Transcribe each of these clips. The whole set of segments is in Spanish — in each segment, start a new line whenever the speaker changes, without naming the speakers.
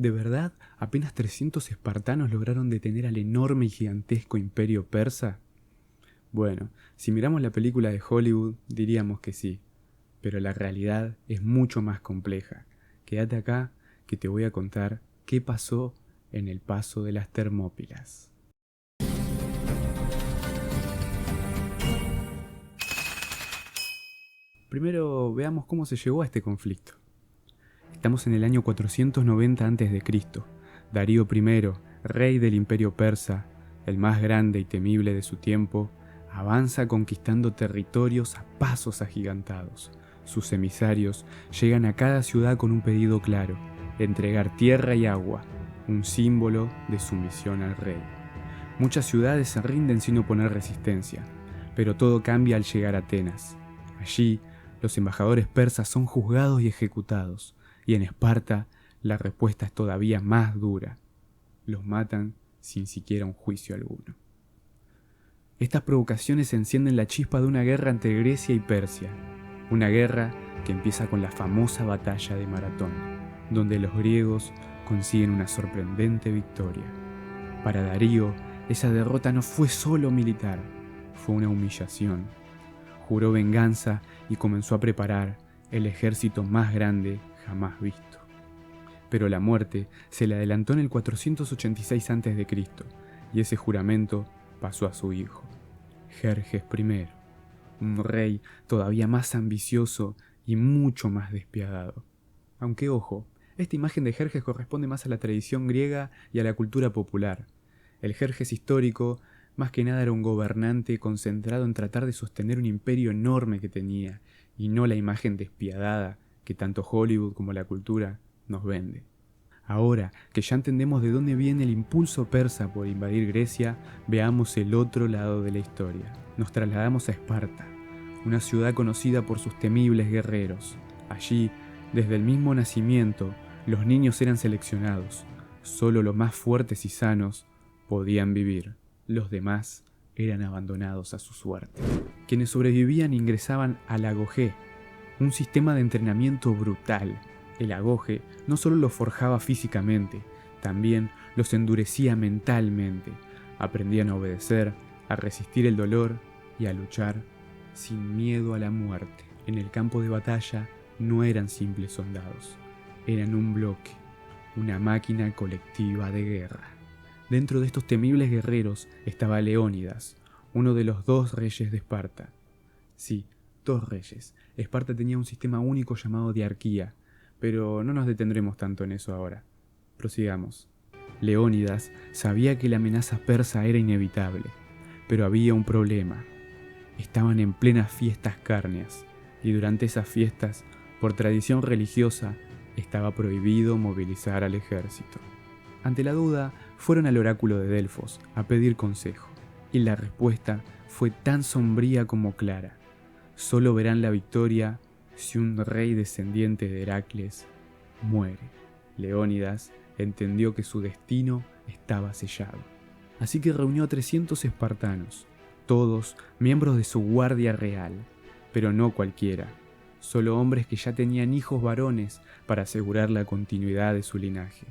¿De verdad apenas 300 espartanos lograron detener al enorme y gigantesco imperio persa? Bueno, si miramos la película de Hollywood, diríamos que sí, pero la realidad es mucho más compleja. Quédate acá que te voy a contar qué pasó en el paso de las Termópilas. Primero veamos cómo se llegó a este conflicto. Estamos en el año 490 a.C. Darío I, rey del imperio persa, el más grande y temible de su tiempo, avanza conquistando territorios a pasos agigantados. Sus emisarios llegan a cada ciudad con un pedido claro: entregar tierra y agua, un símbolo de sumisión al rey. Muchas ciudades se rinden sin oponer resistencia, pero todo cambia al llegar a Atenas. Allí, los embajadores persas son juzgados y ejecutados, y en Esparta la respuesta es todavía más dura. Los matan sin siquiera un juicio alguno. Estas provocaciones encienden la chispa de una guerra entre Grecia y Persia, una guerra que empieza con la famosa batalla de Maratón, donde los griegos consiguen una sorprendente victoria. Para Darío, esa derrota no fue solo militar, fue una humillación. Juró venganza y comenzó a preparar el ejército más grande jamás visto. Pero la muerte se le adelantó en el 486 a.C. y ese juramento pasó a su hijo, Jerjes I, un rey todavía más ambicioso y mucho más despiadado. Aunque ojo, esta imagen de Jerjes corresponde más a la tradición griega y a la cultura popular. El Jerjes histórico más que nada era un gobernante concentrado en tratar de sostener un imperio enorme que tenía, y no la imagen despiadada que tanto Hollywood como la cultura nos vende. Ahora que ya entendemos de dónde viene el impulso persa por invadir Grecia, veamos el otro lado de la historia. Nos trasladamos a Esparta, una ciudad conocida por sus temibles guerreros. Allí, desde el mismo nacimiento, los niños eran seleccionados. Solo los más fuertes y sanos podían vivir. Los demás eran abandonados a su suerte. Quienes sobrevivían ingresaban al agoge, un sistema de entrenamiento brutal. El agoge no solo los forjaba físicamente, también los endurecía mentalmente. Aprendían a obedecer, a resistir el dolor y a luchar sin miedo a la muerte. En el campo de batalla no eran simples soldados, eran un bloque, una máquina colectiva de guerra. Dentro de estos temibles guerreros estaba Leónidas, uno de los 2 reyes de Esparta. Sí, 2 reyes. Esparta tenía un sistema único llamado diarquía, pero no nos detendremos tanto en eso ahora. Prosigamos. Leónidas sabía que la amenaza persa era inevitable, pero había un problema. Estaban en plenas fiestas cárneas, y durante esas fiestas, por tradición religiosa, estaba prohibido movilizar al ejército. Ante la duda, fueron al oráculo de Delfos a pedir consejo, y la respuesta fue tan sombría como clara. Solo verán la victoria si un rey descendiente de Heracles muere. Leónidas entendió que su destino estaba sellado. Así que reunió a 300 espartanos, todos miembros de su guardia real, pero no cualquiera, solo hombres que ya tenían hijos varones para asegurar la continuidad de su linaje.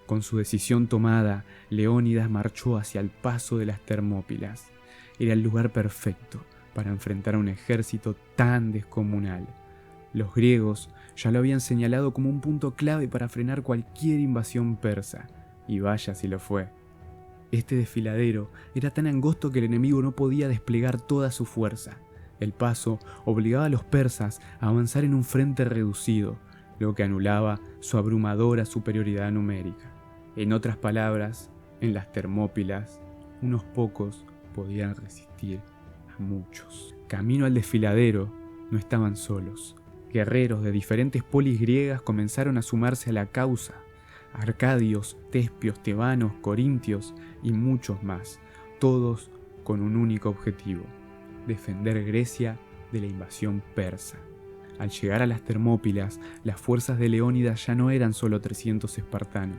Con su decisión tomada, Leónidas marchó hacia el paso de las Termópilas. Era el lugar perfecto para enfrentar a un ejército tan descomunal. Los griegos ya lo habían señalado como un punto clave para frenar cualquier invasión persa, y vaya si lo fue. Este desfiladero era tan angosto que el enemigo no podía desplegar toda su fuerza. El paso obligaba a los persas a avanzar en un frente reducido, lo que anulaba su abrumadora superioridad numérica. En otras palabras, en las Termópilas, unos pocos podían resistir a muchos. Camino al desfiladero, no estaban solos. Guerreros de diferentes polis griegas comenzaron a sumarse a la causa. Arcadios, tespios, tebanos, corintios y muchos más, todos con un único objetivo: defender Grecia de la invasión persa. Al llegar a las Termópilas, las fuerzas de Leónidas ya no eran solo 300 espartanos,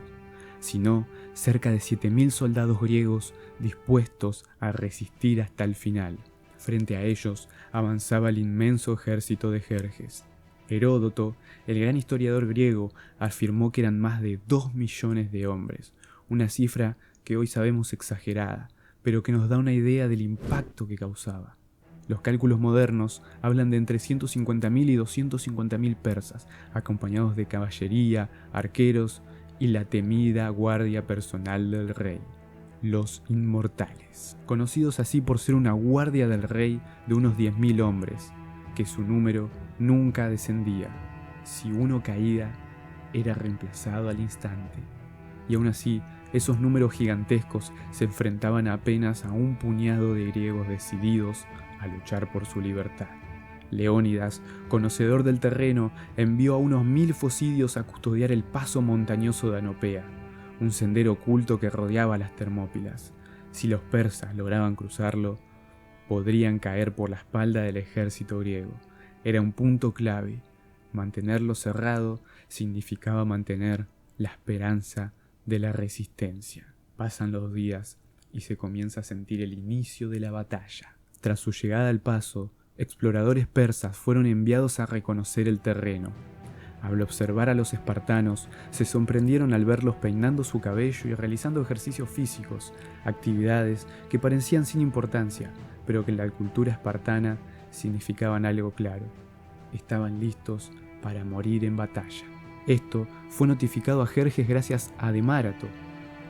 sino cerca de 7.000 soldados griegos dispuestos a resistir hasta el final. Frente a ellos avanzaba el inmenso ejército de Jerjes. Heródoto, el gran historiador griego, afirmó que eran más de 2 millones de hombres, una cifra que hoy sabemos exagerada, pero que nos da una idea del impacto que causaba. Los cálculos modernos hablan de entre 150.000 y 250.000 persas, acompañados de caballería, arqueros y la temida guardia personal del rey, los Inmortales, conocidos así por ser una guardia del rey de unos 10.000 hombres, que su número nunca descendía. Si uno caía, era reemplazado al instante. Y aún así, esos números gigantescos se enfrentaban apenas a un puñado de griegos decididos a luchar por su libertad. Leónidas, conocedor del terreno, envió a unos 1000 focidios a custodiar el paso montañoso de Anopea, un sendero oculto que rodeaba las Termópilas. Si los persas lograban cruzarlo, podrían caer por la espalda del ejército griego. Era un punto clave. Mantenerlo cerrado significaba mantener la esperanza de la resistencia. Pasan los días y se comienza a sentir el inicio de la batalla. Tras su llegada al paso, exploradores persas fueron enviados a reconocer el terreno. Al observar a los espartanos, se sorprendieron al verlos peinando su cabello y realizando ejercicios físicos, actividades que parecían sin importancia, pero que en la cultura espartana significaban algo claro. Estaban listos para morir en batalla. Esto fue notificado a Jerjes gracias a Demarato,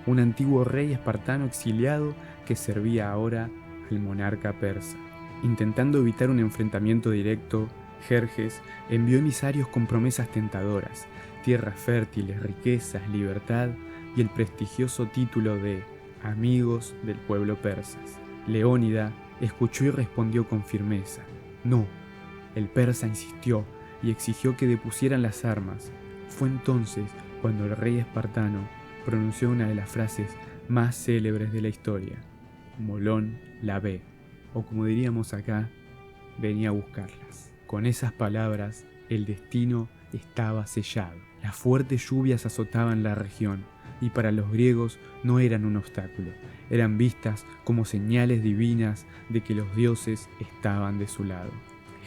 un antiguo rey espartano exiliado que servía ahora al monarca persa. Intentando evitar un enfrentamiento directo, Jerjes envió emisarios con promesas tentadoras, tierras fértiles, riquezas, libertad y el prestigioso título de amigos del pueblo persas. Leónida escuchó y respondió con firmeza. No. El persa insistió y exigió que depusieran las armas. Fue entonces cuando el rey espartano pronunció una de las frases más célebres de la historia. Molón la ve, o como diríamos acá, venía a buscarlas. Con esas palabras, el destino estaba sellado. Las fuertes lluvias azotaban la región, y para los griegos no eran un obstáculo, eran vistas como señales divinas de que los dioses estaban de su lado.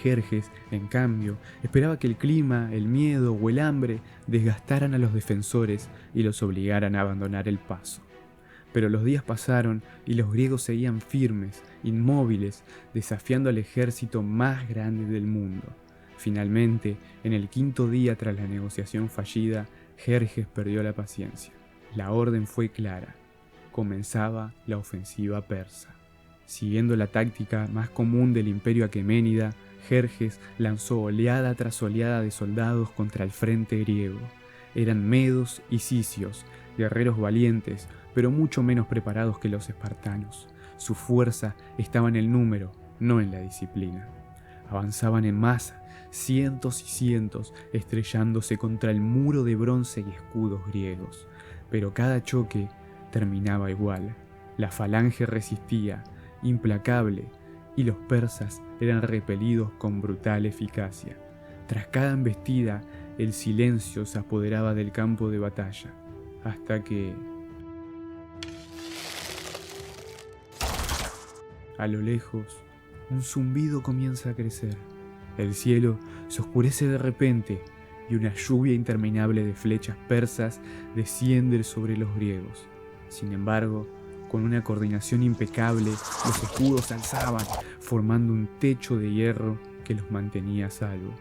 Jerjes, en cambio, esperaba que el clima, el miedo o el hambre desgastaran a los defensores y los obligaran a abandonar el paso. Pero los días pasaron y los griegos seguían firmes, inmóviles, desafiando al ejército más grande del mundo. Finalmente, en el 5.º día tras la negociación fallida, Jerjes perdió la paciencia. La orden fue clara. Comenzaba la ofensiva persa. Siguiendo la táctica más común del imperio aqueménida, Jerjes lanzó oleada tras oleada de soldados contra el frente griego. Eran medos y cisios, guerreros valientes, pero mucho menos preparados que los espartanos. Su fuerza estaba en el número, no en la disciplina. Avanzaban en masa, cientos y cientos, estrellándose contra el muro de bronce y escudos griegos. Pero cada choque terminaba igual. La falange resistía, implacable, y los persas eran repelidos con brutal eficacia. Tras cada embestida, el silencio se apoderaba del campo de batalla, hasta que... A lo lejos, un zumbido comienza a crecer. El cielo se oscurece de repente y una lluvia interminable de flechas persas desciende sobre los griegos. Sin embargo, con una coordinación impecable, los escudos se alzaban, formando un techo de hierro que los mantenía a salvo.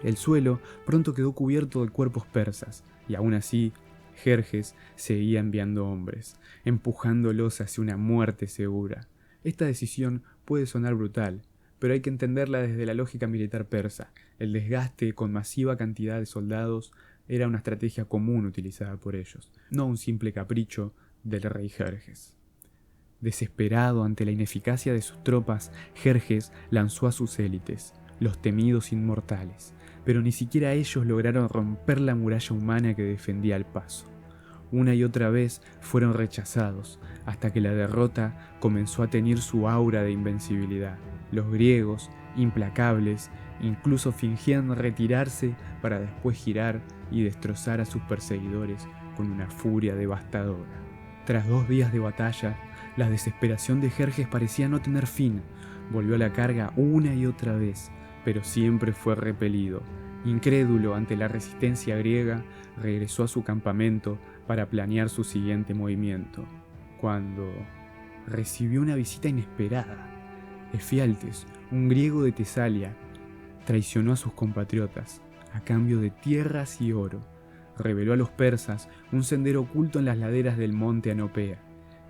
El suelo pronto quedó cubierto de cuerpos persas, y aún así, Jerjes seguía enviando hombres, empujándolos hacia una muerte segura. Esta decisión puede sonar brutal, pero hay que entenderla desde la lógica militar persa. El desgaste con masiva cantidad de soldados era una estrategia común utilizada por ellos, no un simple capricho del rey Jerjes. Desesperado ante la ineficacia de sus tropas, Jerjes lanzó a sus élites, los temidos Inmortales, pero ni siquiera ellos lograron romper la muralla humana que defendía el paso. Una y otra vez fueron rechazados, hasta que la derrota comenzó a teñir su aura de invencibilidad. Los griegos, implacables, incluso fingían retirarse para después girar y destrozar a sus perseguidores con una furia devastadora. Tras 2 días de batalla, la desesperación de Jerjes parecía no tener fin. Volvió a la carga una y otra vez, pero siempre fue repelido. Incrédulo ante la resistencia griega, regresó a su campamento para planear su siguiente movimiento, cuando recibió una visita inesperada. Efialtes, un griego de Tesalia, traicionó a sus compatriotas a cambio de tierras y oro. Reveló a los persas un sendero oculto en las laderas del monte Anopea,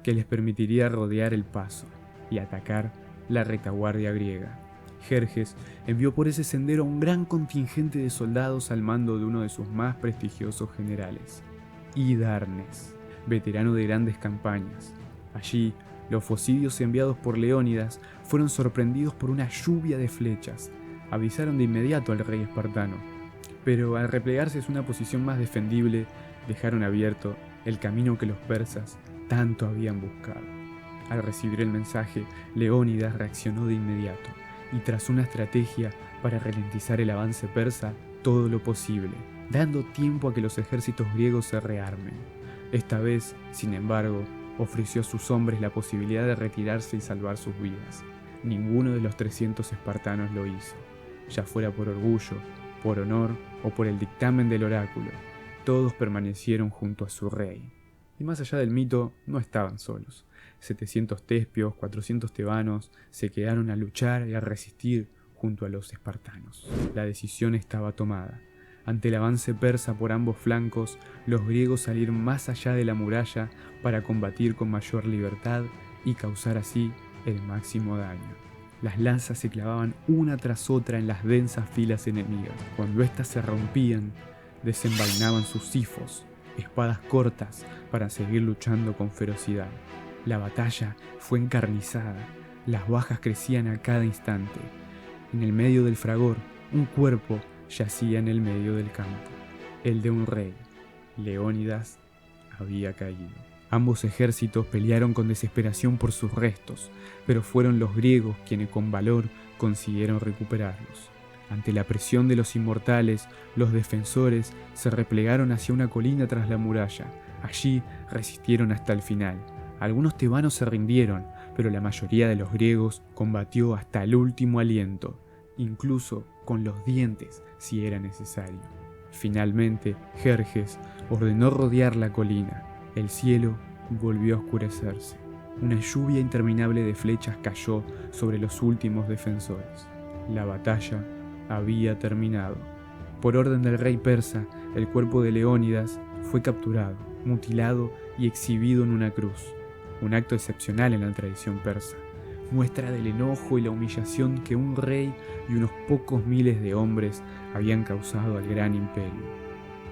que les permitiría rodear el paso y atacar la retaguardia griega. Jerjes envió por ese sendero a un gran contingente de soldados al mando de uno de sus más prestigiosos generales, Hidarnes, veterano de grandes campañas. Allí, los focidios enviados por Leónidas fueron sorprendidos por una lluvia de flechas. Avisaron de inmediato al rey espartano, pero al replegarse a una posición más defendible, dejaron abierto el camino que los persas tanto habían buscado. Al recibir el mensaje, Leónidas reaccionó de inmediato y trazó una estrategia para ralentizar el avance persa todo lo posible, dando tiempo a que los ejércitos griegos se rearmen. Esta vez, sin embargo, ofreció a sus hombres la posibilidad de retirarse y salvar sus vidas. Ninguno de los 300 espartanos lo hizo, ya fuera por orgullo, por honor o por el dictamen del oráculo. Todos permanecieron junto a su rey. Y más allá del mito, no estaban solos. 700 tespios, 400 tebanos se quedaron a luchar y a resistir junto a los espartanos. La decisión estaba tomada. Ante el avance persa por ambos flancos, los griegos salieron más allá de la muralla para combatir con mayor libertad y causar así el máximo daño. Las lanzas se clavaban una tras otra en las densas filas enemigas. Cuando éstas se rompían, desenvainaban sus sifos, espadas cortas, para seguir luchando con ferocidad. La batalla fue encarnizada, las bajas crecían a cada instante. En el medio del fragor, un cuerpo yacía en el medio del campo, el de un rey. Leónidas había caído. Ambos ejércitos pelearon con desesperación por sus restos, pero fueron los griegos quienes con valor consiguieron recuperarlos. Ante la presión de los inmortales, los defensores se replegaron hacia una colina tras la muralla. Allí resistieron hasta el final. Algunos tebanos se rindieron, pero la mayoría de los griegos combatió hasta el último aliento, incluso con los dientes si era necesario. Finalmente, Jerjes ordenó rodear la colina. El cielo volvió a oscurecerse. Una lluvia interminable de flechas cayó sobre los últimos defensores. La batalla había terminado. Por orden del rey persa, el cuerpo de Leónidas fue capturado, mutilado y exhibido en una cruz. Un acto excepcional en la tradición persa, muestra del enojo y la humillación que un rey y unos pocos miles de hombres habían causado al gran imperio.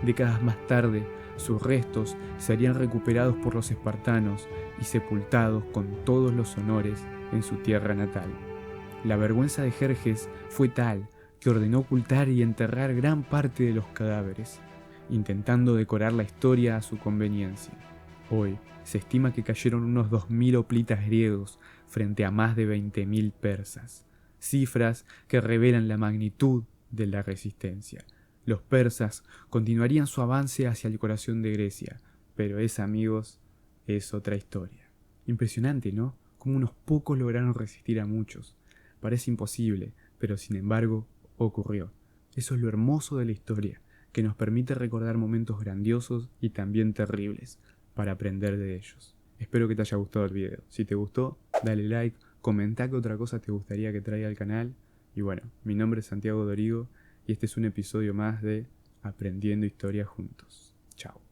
Décadas más tarde, sus restos serían recuperados por los espartanos y sepultados con todos los honores en su tierra natal. La vergüenza de Jerjes fue tal que ordenó ocultar y enterrar gran parte de los cadáveres, intentando decorar la historia a su conveniencia. Hoy se estima que cayeron unos 2000 hoplitas griegos frente a más de 20.000 persas, cifras que revelan la magnitud de la resistencia. Los persas continuarían su avance hacia el corazón de Grecia, pero esa, amigos, es otra historia. Impresionante, ¿no? Cómo unos pocos lograron resistir a muchos. Parece imposible, pero sin embargo, ocurrió. Eso es lo hermoso de la historia, que nos permite recordar momentos grandiosos y también terribles, para aprender de ellos. Espero que te haya gustado el video. Si te gustó, dale like, comenta qué otra cosa te gustaría que traiga al canal. Y bueno, mi nombre es Santiago Dorigo y este es un episodio más de Aprendiendo Historia Juntos. Chao.